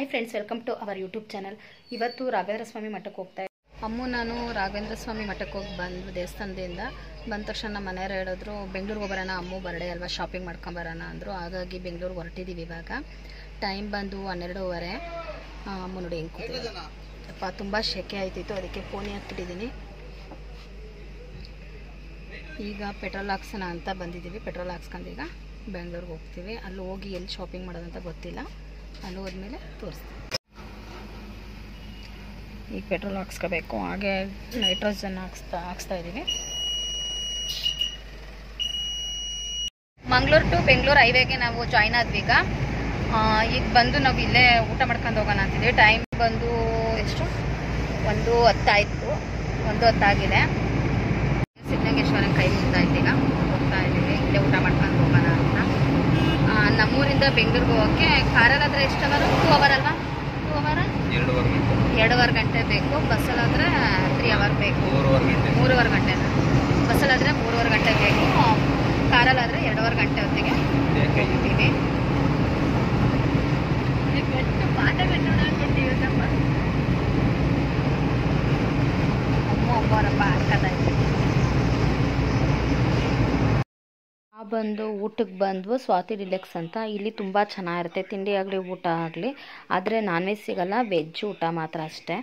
Hi friends, welcome to our YouTube channel. ಇವತ್ತು ರಾಘವೇಂದ್ರ ಸ್ವಾಮಿ ಮಠಕ್ಕೆ ಹೋಗ್ತಾ ಇದ್ದೆ. ಅಮ್ಮು ನಾನು ರಾಘವೇಂದ್ರ ಸ್ವಾಮಿ ಮಠಕ್ಕೆ ಹೋಗಿ ಬಂದು ದೇವಸ್ಥಾನದಿಂದ ಬಂದ ತಕ್ಷಣ ನಮ್ಮ ಮನೆಯವರು ಹೇಳಿದ್ರು ಬೆಂಗಳೂರಿಗೆ ಹೋಗೋಣ, ಅಮ್ಮು ಬರ್ಡೇ ಅಲ್ವಾ, ಶಾಪಿಂಗ್ ಮಾಡ್ಕೊಂಬರೋಣ ಅಂದರು. ಹಾಗಾಗಿ ಬೆಂಗಳೂರಿಗೆ ಹೊರಟಿದ್ದೀವಿ. ಇವಾಗ ಟೈಮ್ ಬಂದು 12:30. ಅಮ್ಮು ನೋಡಿ ಹೆಂಗೆ ಕೂತಿದೆ ಅಪ್ಪ, ತುಂಬ ಶೆಕೆ ಆಯ್ತಿತ್ತು, ಅದಕ್ಕೆ ಪೋನಿ ಹಾಕ್ಬಿಟ್ಟಿದ್ದೀನಿ. ಈಗ ಪೆಟ್ರೋಲ್ ಹಾಕ್ಸೋಣ ಅಂತ ಬಂದಿದ್ದೀವಿ. ಪೆಟ್ರೋಲ್ ಹಾಕ್ಸ್ಕೊಂಡು ಈಗ ಬೆಂಗಳೂರಿಗೆ ಹೋಗ್ತೀವಿ. ಅಲ್ಲಿ ಹೋಗಿ ಎಲ್ಲಿ ಶಾಪಿಂಗ್ ಮಾಡೋದಂತ ಗೊತ್ತಿಲ್ಲ, ಅಲ್ಲಿ ಹೋದ್ಮೇಲೆ ತೋರಿಸ್ತೀವಿ. ಈಗ ಪೆಟ್ರೋಲ್ ಹಾಕ್ಸ್ಕೋಬೇಕು, ಹಾಗೆ ನೈಟ್ರೋಜನ್ ಹಾಕ್ಸ್ತಾ ಇದ್ದೀವಿ. ಮಂಗಳೂರು ಟು ಬೆಂಗಳೂರು ಹೈವೇಗೆ ನಾವು ಜಾಯ್ನ್ ಆದ್ವಿ. ಈಗ ಬಂದು ನಾವು ಇಲ್ಲೇ ಊಟ ಮಾಡ್ಕೊಂಡು ಹೋಗೋಣ ಅಂತಿದ್ವಿ. ಟೈಮ್ ಬಂದು ಎಷ್ಟು 1:10 ಆಯಿತು, 1:10 ಆಗಿದೆ. ಸಿದ್ಧಲಿಂಗೇಶ್ವರನ ಕೈ ಮುಗ್ದಾಯ್ತು. ಈಗ ಹೋಗ್ತಾ ಇದ್ದೀವಿ, ಇಲ್ಲೇ ಊಟ ಮಾಡ್ಕೊಂಡು ಹೋಗೋಣ ಅಂತ. ನಮ್ಮೂರಿಂದ ಬೆಂಗಳೂರಿಗೆ ಹೋಗೋಕ್ಕೆ ಕಾರಲ್ಲಾದರೆ ಎಷ್ಟು ಅವರ್? 2 ಅವರ್ ಅಲ್ವಾ? 2 ಅವರ್ 2.5 ಗಂಟೆ ಬೇಕು. ಬಸ್ಸಲ್ಲಾದರೆ 3 ಅವರ್ ಬೇಕು. 3.5 ಗಂಟೆ. ಬಸ್ಸಲ್ಲಾದರೆ 3.5 ಗಂಟೆ ಬೇಕು. ಕಾರಲ್ಲಾದರೆ 2.5 ಗಂಟೆ ಹೊತ್ತಿಗೆ ಹೋಗ್ತೀವಿ. ಅಮ್ಮರಪ್ಪ ಹಾಕದಾಯ್ತು. ಬಂದು ಊಟಕ್ಕೆ ಬಂದ್ವು ಸ್ವಾತಿ ಡಿಲೆಕ್ಸ್ ಅಂತ. ಇಲ್ಲಿ ತುಂಬ ಚೆನ್ನಾಗಿರುತ್ತೆ, ತಿಂಡಿ ಆಗಲಿ ಊಟ ಆಗಲಿ. ಆದರೆ ನಾನ್ ವೆಜ್ ಸಿಗಲ್ಲ, ವೆಜ್ ಊಟ ಮಾತ್ರ ಅಷ್ಟೇ.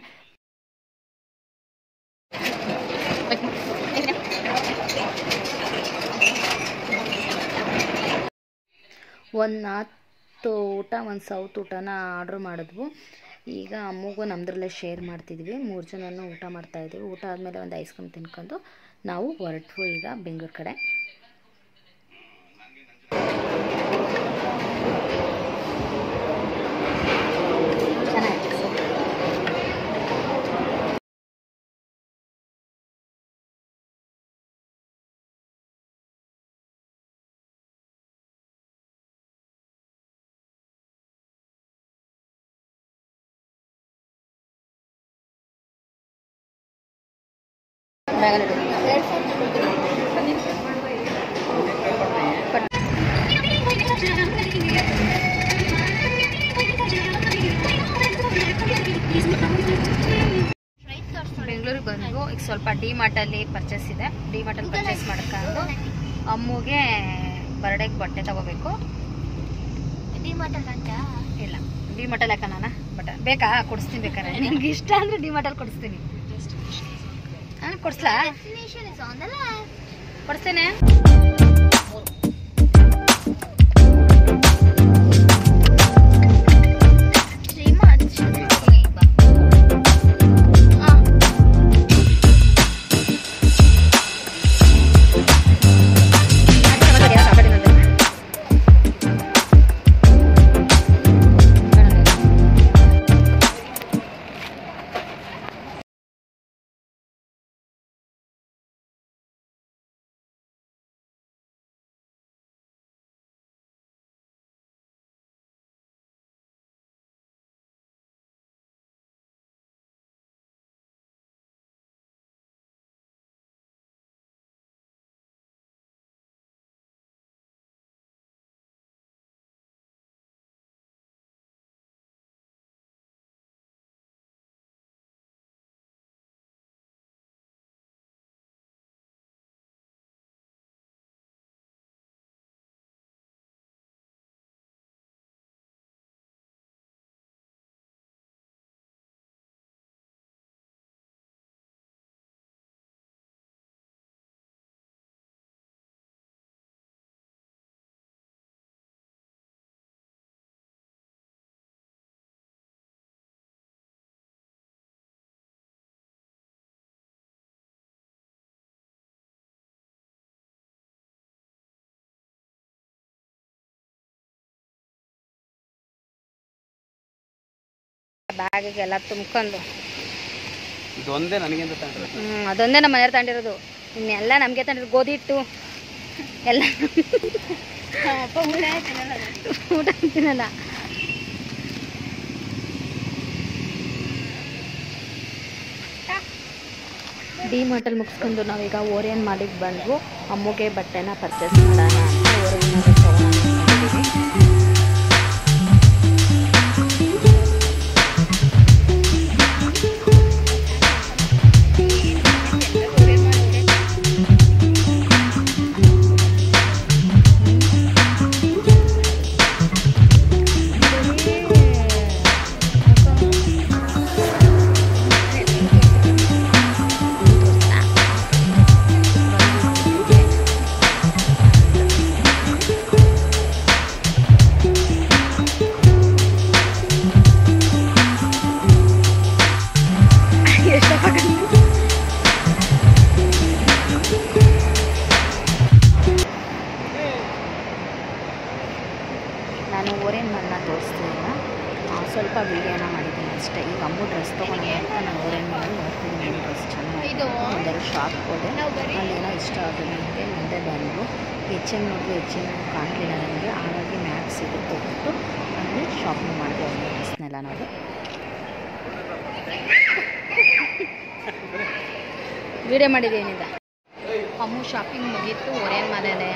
ಒಂದು ನಾರ್ತ್ ಊಟ, ಒಂದು ಸೌತ್ ಊಟನ ಆರ್ಡ್ರ್ ಮಾಡಿದ್ವು. ಈಗ ಅಮ್ಮಗೂ ನಮ್ಮದ್ರಲ್ಲೇ ಶೇರ್ ಮಾಡ್ತಿದ್ವಿ. 3 ಜನನೂ ಊಟ ಮಾಡ್ತಾಯಿದ್ವಿ. ಊಟ ಆದಮೇಲೆ ಒಂದು ಐಸ್ ಕ್ರೀಮ್ ತಿನ್ಕೊಂಡು ನಾವು ಹೊರಟ್ವು ಈಗ ಬೆಂಗಳೂರು ಕಡೆ. ಬೆಂಗಳೂರಿಗೆ ಬಂದು ಈಗ ಸ್ವಲ್ಪ ಡಿ ಮಾರ್ಟಲ್ಲಿ ಪರ್ಚೇಸ್ ಇದೆ. ಡಿ ಮಾರ್ಟಲ್ಲಿ ಪರ್ಚೇಸ್ ಮಾಡ್ಕೊಂಡು ಅಮ್ಮುಗೆ ಬರ್ಡೇಗೆ ಬಟ್ಟೆ ತಗೋಬೇಕು. ಡಿ ಮಾರ್ಟಲ್ ಅಂತ ಇಲ್ಲ, ಡಿ ಮಾರ್ಟಲ್ ಯಾಕಣ್ಣ ಬಟ್ ಬೇಕಾ? ಕೊಡಿಸ್ತೀನಿ, ಬೇಕಾರೆ ನಿಮ್ಗೆ ಇಷ್ಟ ಅಂದರೆ ಡಿ ಮಾರ್ಟಲ್ ಕೊಡಿಸ್ತೀನಿ. ಕೊಡಿಸ್ಲಾ? ಕೊಡಿಸ್ತೇನೆ. ಬ್ಯಾಗಿಗೆಲ್ಲ ತುಂಬ್ಕೊಂಡು ಇದೊಂದೇ ನನಗೆ ಅದೊಂದೇ ನಮ್ಮ ಮನೆಯವ್ರು ತಗೊಂಡಿರೋದು. ಇನ್ನೆಲ್ಲ ನಮಗೆ ತಗೊಂಡಿರೋದು. ಗೋಧಿ ಹಿಟ್ಟು ಎಲ್ಲ ಊಟ ತಿನ್ನಲ್ಲ. ಡಿ ಮಾರ್ಟಲ್ಲಿ ಮುಗಿಸ್ಕೊಂಡು ನಾವೀಗ ಓರಿಯನ್ ಮಾಲಿಗೆ ಬಂದ್ವು. ಅಮ್ಮಗೆ ಬಟ್ಟೆನ ಪರ್ಚೇಸ್ ಮಾಡೋಣ ಅಂತ ಓರಿಯನ್ ಮಾಲಿಗೆ ತಗೊಂಡು ಸ್ವಲ್ಪ ವೀಡಿಯೋನ ಮಾಡಿದ್ದೀನಿ ಅಷ್ಟೇ. ಈಗ ಅಮ್ಮು ಡ್ರೆಸ್ ತೊಗೊಂಡು ಅಂತ ನಾನು ಓರೆನ್ ಮಾಡಿ ನೋಡ್ತೀನಿ. ಡ್ರೆಸ್ ಚೆನ್ನಾಗಿ ಒಂದೆರಡು ಶಾಪ್ ಹೋದೆ, ಅಲ್ಲೇನೋ ಇಷ್ಟ ಆಗಿದೆ ನನಗೆ. ಮುಂದೆ ಬಂದು ನೋಡಿದ್ರು ಕಾಣಲಿಲ್ಲ ನನಗೆ. ಹಾಗಾಗಿ ಮ್ಯಾಕ್ಸ್ ಇದು ತೊಗೊಟ್ಟು ಅಲ್ಲಿ ಶಾಪಿಂಗ್ ಮಾಡಿದೆ ಒಂದು ಡ್ರೆಸ್ನೆಲ್ಲ ನೋಡಿ. ವೀಡಿಯೋ ಮಾಡಿದೆ ಏನಿಲ್ಲ. ಅಮ್ಮು ಶಾಪಿಂಗ್ ಮುಗೀತು. ಓರೆನ್ ಮನೆಯಲ್ಲೇ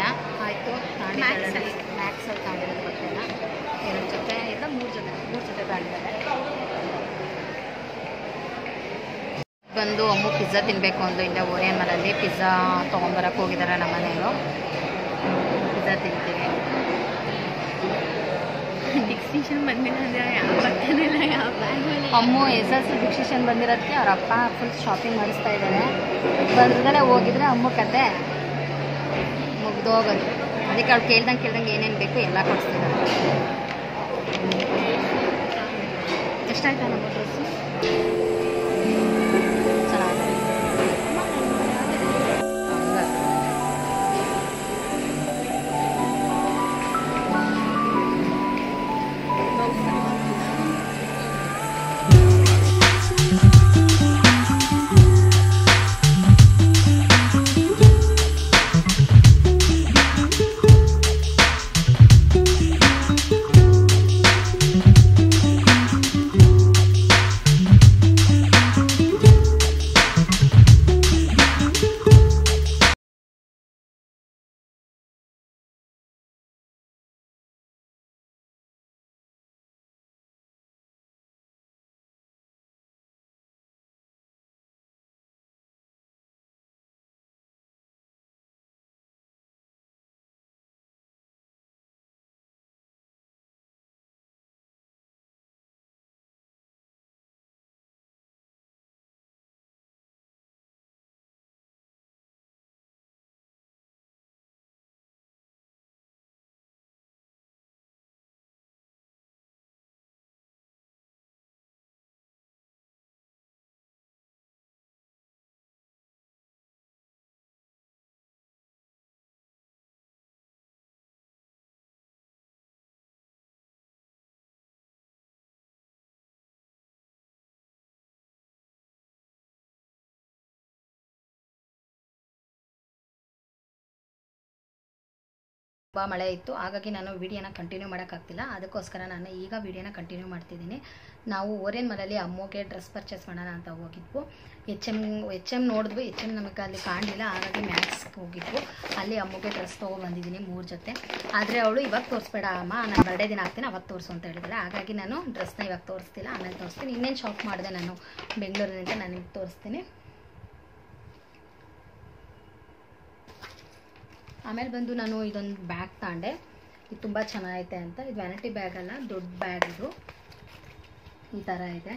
ಆಯಿತು. ಮ್ಯಾಕ್ಸಲ್ಲಿ ತಾಂಡಿರೋದು ಗೊತ್ತಿಲ್ಲ, 2 ಜೊತೆ ಇಲ್ಲ 3 ಜೊತೆ ತಾಂಡಿದ್ದಾರೆ. ಬಂದು ಅಮ್ಮು ಪಿಜ್ಜಾ ತಿನ್ನಬೇಕು ಅಂದು ಇಲ್ಲ ಓರೆನ್ ಮನೆಯಲ್ಲಿ ಪಿಜ್ಜಾ ತೊಗೊಂಬರಕ್ಕೆ ಹೋಗಿದ್ದಾರೆ ನಮ್ಮ ಮನೆಯವರು. ಪಿಜ್ಜಾ ತಿಂತೀವಿ. ಡಿಕ್ಸಿಷನ್ ಬಂದಿಲ್ಲ ಅಂದರೆ ಯಾವ ಬರ್ತಾನಿಲ್ಲ, ಯಾವ ಅಮ್ಮು SSC ಡಿಕ್ಸಿಷನ್ ಬಂದಿರೋದಕ್ಕೆ ಅವ್ರ ಅಪ್ಪ ಫುಲ್ ಶಾಪಿಂಗ್ ಮಾಡಿಸ್ತಾ ಇದ್ದಾರೆ. ಬಂದ್ರದಲ್ಲೇ ಹೋಗಿದ್ರೆ ಅಮ್ಮು ಕತೆ ಮುಗ್ದೋಗೋದು. ಅದಕ್ಕೆ ಅವ್ಳು ಕೇಳ್ದಂಗೆ ಏನೇನು ಬೇಕು ಎಲ್ಲ ಕೊಡಿಸ್ತಿದ್ದಾರೆ. ಎಷ್ಟಾಯ್ತಾ ನಮ್ಮ ಡ್ರೆಸ್ಸು? ತುಂಬ ಮಳೆ ಇತ್ತು, ಹಾಗಾಗಿ ನಾನು ವೀಡಿಯೋನ ಕಂಟಿನ್ಯೂ ಮಾಡೋಕ್ಕಾಗ್ತಿಲ್ಲ. ಅದಕ್ಕೋಸ್ಕರ ನಾನು ಈಗ ವೀಡಿಯೋನ ಕಂಟಿನ್ಯೂ ಮಾಡ್ತಿದ್ದೀನಿ. ನಾವು ಓರೆನ್ ಮನೆಯಲ್ಲಿ ಅಮ್ಮಗೆ ಡ್ರೆಸ್ ಪರ್ಚೇಸ್ ಮಾಡೋಣ ಅಂತ ಹೋಗಿದ್ವು. ಎಚ್ ಎಮ್ ನೋಡಿದ್ವಿ. ನಮಗೆ ಅಲ್ಲಿ ಕಾಣಲಿಲ್ಲ, ಹಾಗಾಗಿ ಮ್ಯಾಕ್ಸ್ಗೆ ಹೋಗಿದ್ವು. ಅಲ್ಲಿ ಅಮ್ಮಗೆ ಡ್ರೆಸ್ ತೊಗೊಬಂದಿದ್ದೀನಿ 3 ಜೊತೆ. ಆದರೆ ಅವಳು ಇವಾಗ ತೋರಿಸ್ಬೇಡ ಅಮ್ಮ, ನಾನು ಬರ್ಡೇ ದಿನ ಆಗ್ತೀನಿ ಅವಾಗ ತೋರಿಸು ಅಂತ ಹೇಳಿದ್ರೆ, ಹಾಗಾಗಿ ನಾನು ಡ್ರೆಸ್ನ ಇವಾಗ ತೋರಿಸ್ತಿಲ್ಲ, ಆಮೇಲೆ ತೋರಿಸ್ತೀನಿ. ಇನ್ನೇನು ಶಾಪ್ ಮಾಡಿದೆ ನಾನು ಬೆಂಗಳೂರಿನಿಂದ, ನಾನು ನಿಮ್ಗೆ ತೋರಿಸ್ತೀನಿ. ಆಮೇಲೆ ಬಂದು ನಾನು ಇದೊಂದು ಬ್ಯಾಗ್ ತಗೊಂಡೆ. ಇದು ತುಂಬ ಚೆನ್ನಾಗೈತೆ ಅಂತ. ಇದು ವ್ಯಾನಿಟಿ ಬ್ಯಾಗ್ ಅಲ್ಲ, ದೊಡ್ಡ ಬ್ಯಾಗ್. ಇದು ಈ ಥರ ಇದೆ.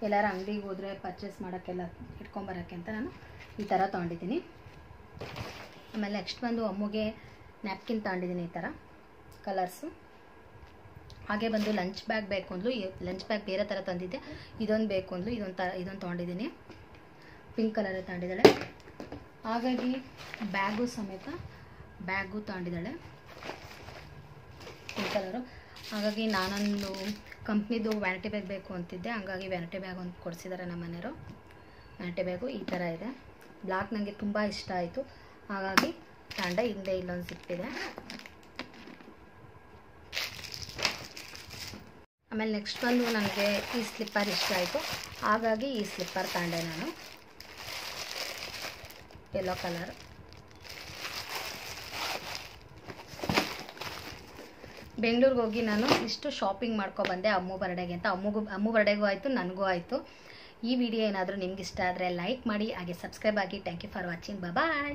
ಎಲ್ಲರ ಅಂಗಡಿಗೆ ಹೋದರೆ ಪರ್ಚೇಸ್ ಮಾಡೋಕ್ಕೆಲ್ಲ ಇಟ್ಕೊಂಬರೋಕ್ಕೆ ಅಂತ ನಾನು ಈ ಥರ ತೊಗೊಂಡಿದ್ದೀನಿ. ಆಮೇಲೆ ನೆಕ್ಸ್ಟ್ ಬಂದು ಅಮ್ಮಗೆ ನ್ಯಾಪ್ಕಿನ್ ತಗೊಂಡಿದ್ದೀನಿ ಈ ಥರ ಕಲರ್ಸು. ಹಾಗೆ ಬಂದು ಲಂಚ್ ಬ್ಯಾಗ್ ಬೇಕು ಅಂದ್ಲು. ಲಂಚ್ ಬ್ಯಾಗ್ ಬೇರೆ ಥರ ತಂದಿದ್ದೆ, ಇದೊಂದು ಬೇಕು ಅಂದ್ಲು. ಇದೊಂದು ತೊಗೊಂಡಿದ್ದೀನಿ, ಪಿಂಕ್ ಕಲರ್ ತಗೊಂಡಿದ್ದಾಳೆ. ಹಾಗಾಗಿ ಬ್ಯಾಗು ಸಮೇತ ತಗೊಂಡಿದ್ದಾಳೆ ಪಿಂಕ್ ಕಲರು. ಹಾಗಾಗಿ ನಾನೊಂದು ಕಂಪ್ನಿದು ವ್ಯಾನಿಟಿ ಬ್ಯಾಗ್ ಬೇಕು ಅಂತಿದ್ದೆ, ಹಾಗಾಗಿ ವ್ಯಾನಿಟಿ ಬ್ಯಾಗ್ ಒಂದು ಕೊಡಿಸಿದ್ದಾರೆ ನಮ್ಮ ಮನೆಯವರು. ವ್ಯಾನಿಟಿ ಬ್ಯಾಗು ಈ ಥರ ಇದೆ. ಬ್ಲಾಕ್ ನನಗೆ ತುಂಬ ಇಷ್ಟ ಆಯಿತು, ಹಾಗಾಗಿ ತಗೊಂಡೆ. ಹಿಂದೆ ಇಲ್ಲೊಂದು ಸಿಕ್ಕಿದೆ. ಆಮೇಲೆ ನೆಕ್ಸ್ಟ್ ಬಂದು ನನಗೆ ಈ ಸ್ಲಿಪ್ಪರ್ ಇಷ್ಟ ಆಯಿತು, ಹಾಗಾಗಿ ಈ ಸ್ಲಿಪ್ಪರ್ ತಗೊಂಡೆ ನಾನು, ಯೆಲ್ಲೋ ಕಲರ್. ಬೆಂಗಳೂರಿಗೆ ಹೋಗಿ ನಾನು ಇಷ್ಟು ಶಾಪಿಂಗ್ ಮಾಡ್ಕೊಬಂದೆ ಅಮ್ಮು ಬರ್ಡೇಗೆ ಅಂತ. ಅಮ್ಮು ಬರ್ಡೇಗೂ ಆಯಿತು, ನನಗೂ ಆಯಿತು. ಈ ವಿಡಿಯೋ ಏನಾದರೂ ನಿಮ್ಗೆ ಇಷ್ಟ ಆದರೆ ಲೈಕ್ ಮಾಡಿ, ಹಾಗೆ ಸಬ್ಸ್ಕ್ರೈಬ್ ಆಗಿ. Thank you for watching. Bye.